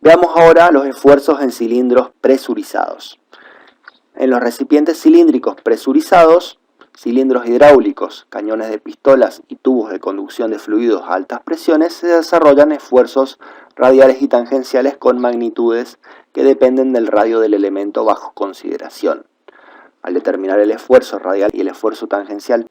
Veamos ahora los esfuerzos en cilindros presurizados. En los recipientes cilíndricos presurizados, cilindros hidráulicos, cañones de pistolas y tubos de conducción de fluidos a altas presiones, se desarrollan esfuerzos radiales y tangenciales con magnitudes que dependen del radio del elemento bajo consideración. Al determinar el esfuerzo radial y el esfuerzo tangencial,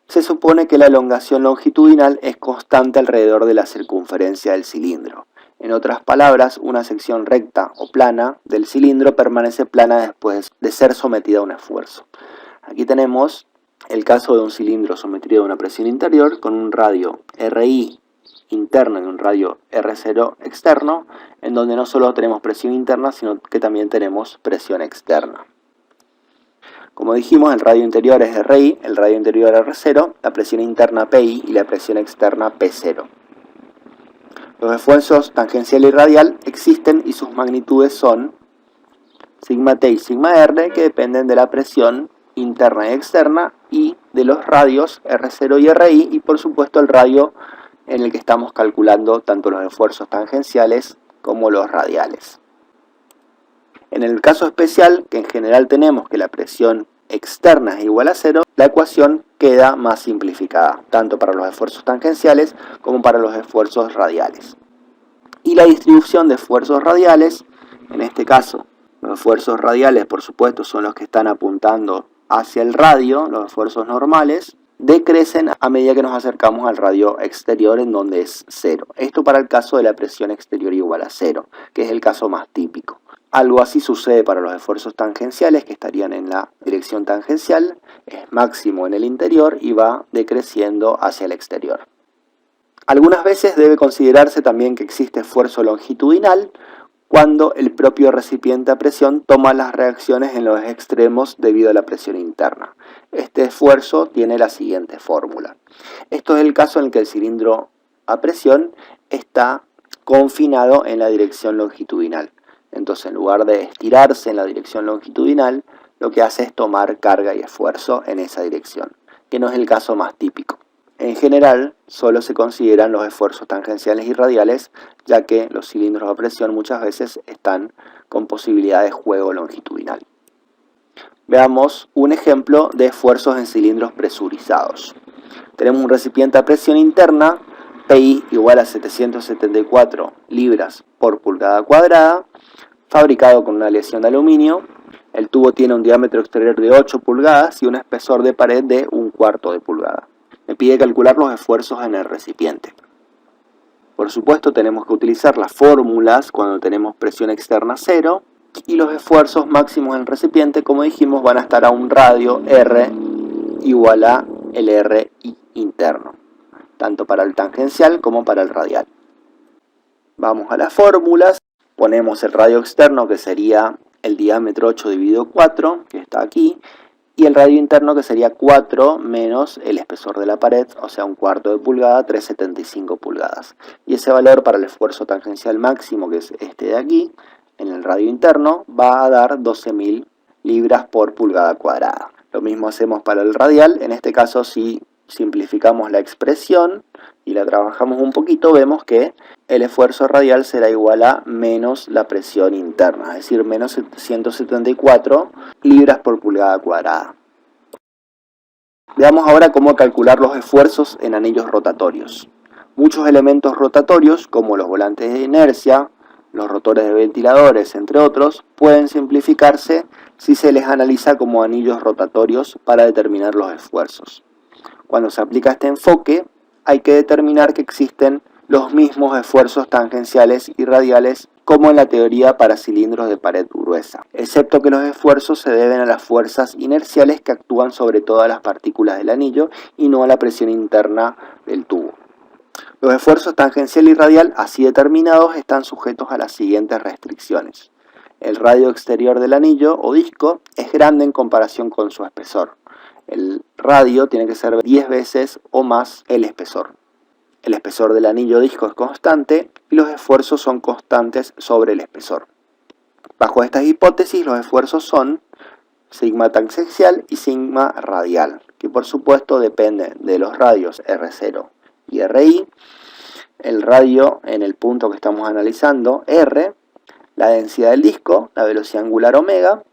se supone que la elongación longitudinal es constante alrededor de la circunferencia del cilindro. En otras palabras, una sección recta o plana del cilindro permanece plana después de ser sometida a un esfuerzo. Aquí tenemos el caso de un cilindro sometido a una presión interior con un radio RI interno y un radio R0 externo, en donde no solo tenemos presión interna, sino que también tenemos presión externa. Como dijimos, el radio interior es RI, el radio interior R0, la presión interna PI y la presión externa P0. Los esfuerzos tangencial y radial existen y sus magnitudes son sigma T y sigma R, que dependen de la presión interna y externa y de los radios R0 y RI, y por supuesto el radio en el que estamos calculando tanto los esfuerzos tangenciales como los radiales. En el caso especial, que en general tenemos que la presión externa es igual a 0, la ecuación queda más simplificada, tanto para los esfuerzos tangenciales como para los esfuerzos radiales. Y la distribución de esfuerzos radiales, en este caso, los esfuerzos radiales, por supuesto, son los que están apuntando hacia el radio, los esfuerzos normales, decrecen a medida que nos acercamos al radio exterior, en donde es 0. Esto para el caso de la presión exterior igual a 0, que es el caso más típico. Algo así sucede para los esfuerzos tangenciales, que estarían en la dirección tangencial, es máximo en el interior y va decreciendo hacia el exterior. Algunas veces debe considerarse también que existe esfuerzo longitudinal cuando el propio recipiente a presión toma las reacciones en los extremos debido a la presión interna. Este esfuerzo tiene la siguiente fórmula. Esto es el caso en el que el cilindro a presión está confinado en la dirección longitudinal. Entonces, en lugar de estirarse en la dirección longitudinal, lo que hace es tomar carga y esfuerzo en esa dirección, que no es el caso más típico. En general, solo se consideran los esfuerzos tangenciales y radiales, ya que los cilindros a presión muchas veces están con posibilidad de juego longitudinal. Veamos un ejemplo de esfuerzos en cilindros presurizados. Tenemos un recipiente a presión interna, PI igual a 774 libras por pulgada cuadrada, fabricado con una aleación de aluminio. El tubo tiene un diámetro exterior de 8 pulgadas y un espesor de pared de 1/4 de pulgada. Me pide calcular los esfuerzos en el recipiente. Por supuesto, tenemos que utilizar las fórmulas cuando tenemos presión externa 0, y los esfuerzos máximos en el recipiente, como dijimos, van a estar a un radio R igual a el RI interno, tanto para el tangencial como para el radial. Vamos a las fórmulas. Ponemos el radio externo, que sería el diámetro 8 dividido 4, que está aquí, y el radio interno, que sería 4 menos el espesor de la pared, o sea 1/4 de pulgada, 3,75 pulgadas. Y ese valor para el esfuerzo tangencial máximo, que es este de aquí, en el radio interno, va a dar 12.000 libras por pulgada cuadrada. Lo mismo hacemos para el radial. En este caso, si simplificamos la expresión y la trabajamos un poquito, vemos que el esfuerzo radial será igual a menos la presión interna, es decir, menos 174 libras por pulgada cuadrada. Veamos ahora cómo calcular los esfuerzos en anillos rotatorios. Muchos elementos rotatorios, como los volantes de inercia, los rotores de ventiladores, entre otros, pueden simplificarse si se les analiza como anillos rotatorios para determinar los esfuerzos. Cuando se aplica este enfoque, hay que determinar que existen los mismos esfuerzos tangenciales y radiales como en la teoría para cilindros de pared gruesa, excepto que los esfuerzos se deben a las fuerzas inerciales que actúan sobre todas las partículas del anillo y no a la presión interna del tubo. Los esfuerzos tangencial y radial así determinados están sujetos a las siguientes restricciones. El radio exterior del anillo o disco es grande en comparación con su espesor. El radio tiene que ser 10 veces o más el espesor. El espesor del anillo disco es constante y los esfuerzos son constantes sobre el espesor. Bajo estas hipótesis, los esfuerzos son sigma tangencial y sigma radial, que por supuesto dependen de los radios R0 y RI. El radio en el punto que estamos analizando, R, la densidad del disco, la velocidad angular omega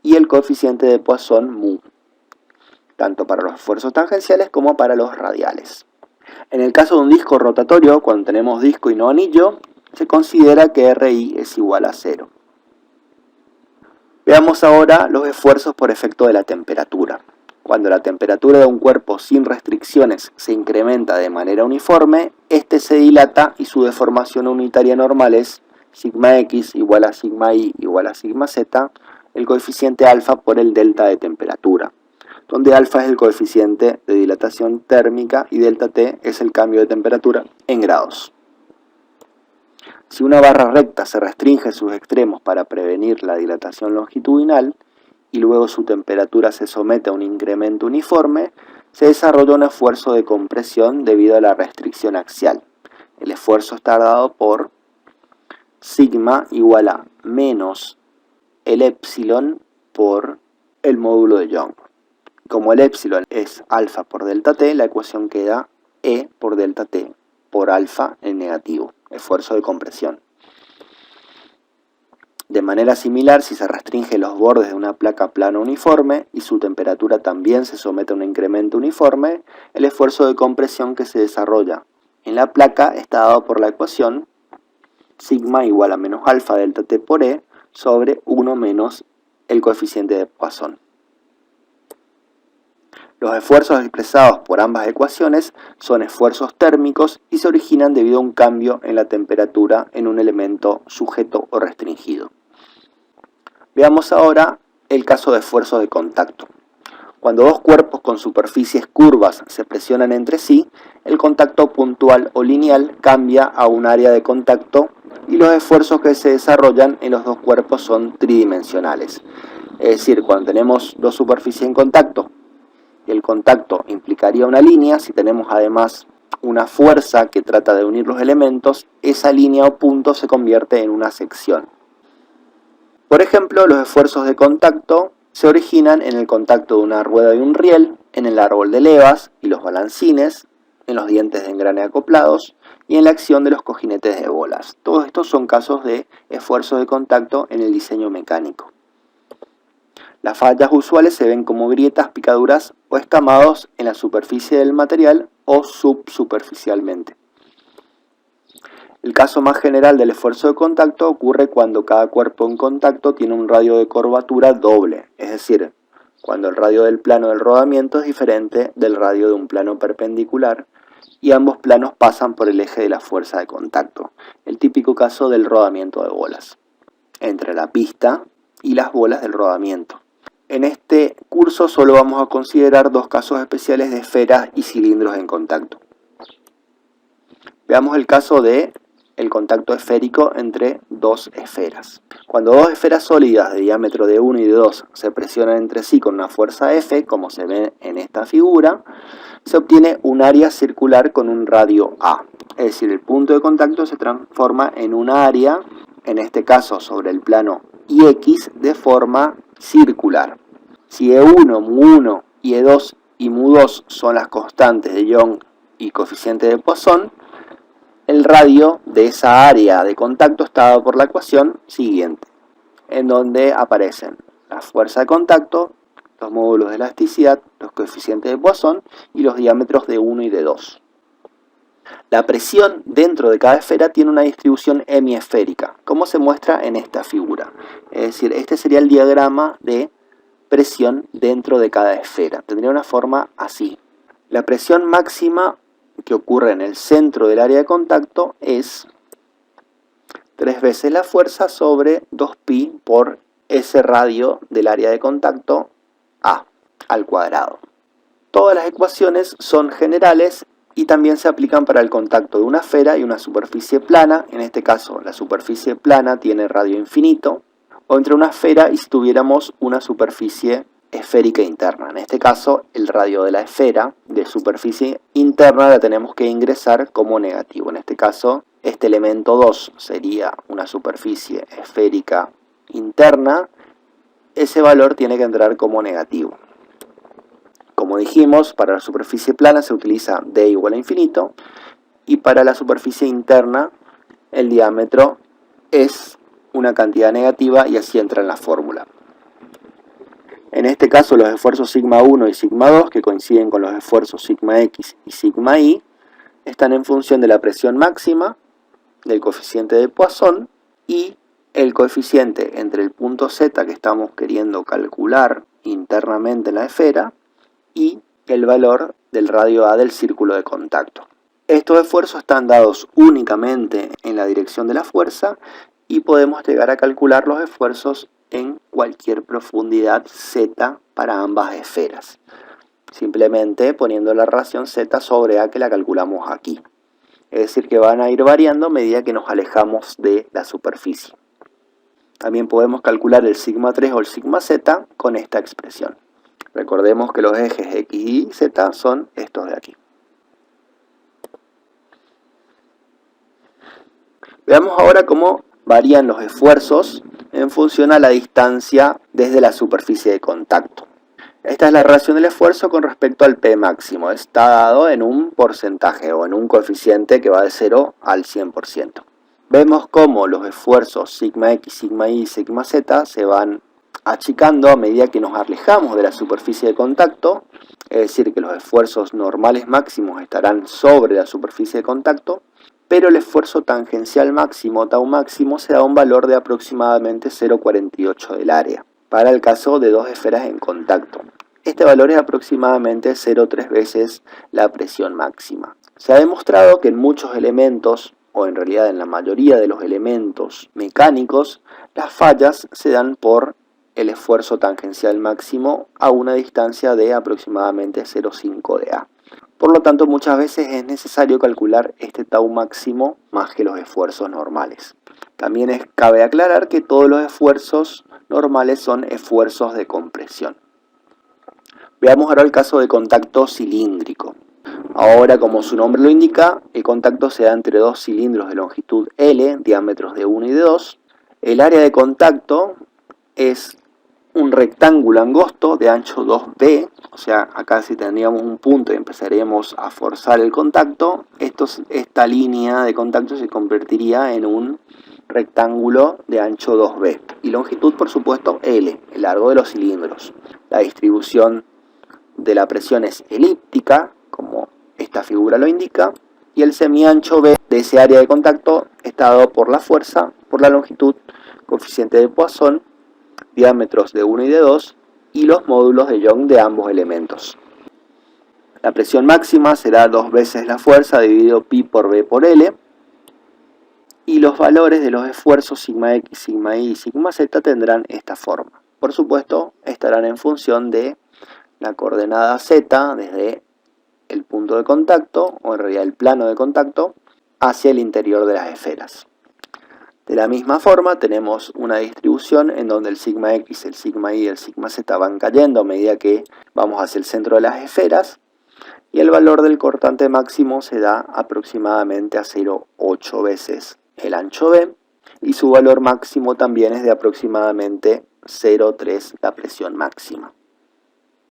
y el coeficiente de Poisson mu, tanto para los esfuerzos tangenciales como para los radiales. En el caso de un disco rotatorio, cuando tenemos disco y no anillo, se considera que RI es igual a 0. Veamos ahora los esfuerzos por efecto de la temperatura. Cuando la temperatura de un cuerpo sin restricciones se incrementa de manera uniforme, este se dilata y su deformación unitaria normal es sigma x igual a sigma y igual a sigma z, el coeficiente alfa por el delta de temperatura, donde alfa es el coeficiente de dilatación térmica y delta t es el cambio de temperatura en grados. Si una barra recta se restringe sus extremos para prevenir la dilatación longitudinal y luego su temperatura se somete a un incremento uniforme, se desarrolla un esfuerzo de compresión debido a la restricción axial. El esfuerzo está dado por sigma igual a menos el epsilon por el módulo de Young. Como el epsilon es alfa por delta t, la ecuación queda E por delta t por alfa en negativo, esfuerzo de compresión. De manera similar, si se restringen los bordes de una placa plana uniforme y su temperatura también se somete a un incremento uniforme, el esfuerzo de compresión que se desarrolla en la placa está dado por la ecuación sigma igual a menos alfa delta t por E sobre 1 menos el coeficiente de Poisson. Los esfuerzos expresados por ambas ecuaciones son esfuerzos térmicos y se originan debido a un cambio en la temperatura en un elemento sujeto o restringido. Veamos ahora el caso de esfuerzos de contacto. Cuando dos cuerpos con superficies curvas se presionan entre sí, el contacto puntual o lineal cambia a un área de contacto y los esfuerzos que se desarrollan en los dos cuerpos son tridimensionales. Es decir, cuando tenemos dos superficies en contacto, el contacto implicaría una línea. Si tenemos además una fuerza que trata de unir los elementos, esa línea o punto se convierte en una sección. Por ejemplo, los esfuerzos de contacto se originan en el contacto de una rueda y un riel, en el árbol de levas y los balancines, en los dientes de engrane acoplados y en la acción de los cojinetes de bolas. Todos estos son casos de esfuerzos de contacto en el diseño mecánico. Las fallas usuales se ven como grietas, picaduras o escamados en la superficie del material o subsuperficialmente. El caso más general del esfuerzo de contacto ocurre cuando cada cuerpo en contacto tiene un radio de curvatura doble, es decir, cuando el radio del plano del rodamiento es diferente del radio de un plano perpendicular y ambos planos pasan por el eje de la fuerza de contacto, el típico caso del rodamiento de bolas, entre la pista y las bolas del rodamiento. En este curso solo vamos a considerar dos casos especiales de esferas y cilindros en contacto. Veamos el caso de el contacto esférico entre dos esferas. Cuando dos esferas sólidas de diámetro de 1 y de 2 se presionan entre sí con una fuerza F, como se ve en esta figura, se obtiene un área circular con un radio A. Es decir, el punto de contacto se transforma en un área, en este caso sobre el plano IX, de forma circular. Si E1, mu1 y E2 y mu2 son las constantes de Young y coeficiente de Poisson, el radio de esa área de contacto está dado por la ecuación siguiente, en donde aparecen la fuerza de contacto, los módulos de elasticidad, los coeficientes de Poisson y los diámetros de 1 y de 2. La presión dentro de cada esfera tiene una distribución hemiesférica, como se muestra en esta figura. Es decir, este sería el diagrama de presión dentro de cada esfera. Tendría una forma así. La presión máxima que ocurre en el centro del área de contacto es 3 veces la fuerza sobre 2pi por ese radio del área de contacto A al cuadrado. Todas las ecuaciones son generales y también se aplican para el contacto de una esfera y una superficie plana. En este caso, la superficie plana tiene radio infinito, o entre una esfera y si tuviéramos una superficie esférica interna. En este caso, el radio de la esfera de superficie interna la tenemos que ingresar como negativo. En este caso, este elemento 2 sería una superficie esférica interna. Ese valor tiene que entrar como negativo. Como dijimos, para la superficie plana se utiliza d igual a infinito y para la superficie interna el diámetro es una cantidad negativa y así entra en la fórmula. En este caso los esfuerzos sigma 1 y sigma 2, que coinciden con los esfuerzos sigma x y sigma y, están en función de la presión máxima, del coeficiente de Poisson y el coeficiente entre el punto Z que estamos queriendo calcular internamente en la esfera y el valor del radio A del círculo de contacto. Estos esfuerzos están dados únicamente en la dirección de la fuerza y podemos llegar a calcular los esfuerzos en cualquier profundidad Z para ambas esferas, simplemente poniendo la relación Z sobre A que la calculamos aquí. Es decir, que van a ir variando a medida que nos alejamos de la superficie. También podemos calcular el sigma 3 o el sigma Z con esta expresión. Recordemos que los ejes X y Z son estos de aquí. Veamos ahora cómo varían los esfuerzos en función a la distancia desde la superficie de contacto. Esta es la relación del esfuerzo con respecto al P máximo. Está dado en un porcentaje o en un coeficiente que va de 0 al 100%. Vemos cómo los esfuerzos sigma X, sigma Y y sigma Z se van achicando a medida que nos alejamos de la superficie de contacto, es decir, que los esfuerzos normales máximos estarán sobre la superficie de contacto, pero el esfuerzo tangencial máximo, tau máximo, se da un valor de aproximadamente 0,48 del área, para el caso de dos esferas en contacto. Este valor es aproximadamente 0,3 veces la presión máxima. Se ha demostrado que en muchos elementos, o en realidad en la mayoría de los elementos mecánicos, las fallas se dan por el esfuerzo tangencial máximo a una distancia de aproximadamente 0,5 de A. Por lo tanto, muchas veces es necesario calcular este tau máximo más que los esfuerzos normales. También cabe aclarar que todos los esfuerzos normales son esfuerzos de compresión. Veamos ahora el caso de contacto cilíndrico. Ahora, como su nombre lo indica, el contacto se da entre dos cilindros de longitud L, diámetros de 1 y de 2. El área de contacto es un rectángulo angosto de ancho 2B, o sea, acá si tendríamos un punto y empezaríamos a forzar el contacto, esta línea de contacto se convertiría en un rectángulo de ancho 2B. Y longitud, por supuesto, L, el largo de los cilindros. La distribución de la presión es elíptica, como esta figura lo indica, y el semiancho B de ese área de contacto está dado por la fuerza, por la longitud, coeficiente de Poisson, diámetros de 1 y de 2, y los módulos de Young de ambos elementos. La presión máxima será 2 veces la fuerza dividido pi por B por L, y los valores de los esfuerzos sigma X, sigma Y y sigma Z tendrán esta forma. Por supuesto, estarán en función de la coordenada Z desde el punto de contacto, o en realidad el plano de contacto, hacia el interior de las esferas. De la misma forma tenemos una distribución en donde el sigma X, el sigma Y y el sigma Z van cayendo a medida que vamos hacia el centro de las esferas, y el valor del cortante máximo se da aproximadamente a 0,8 veces el ancho B, y su valor máximo también es de aproximadamente 0,3 la presión máxima.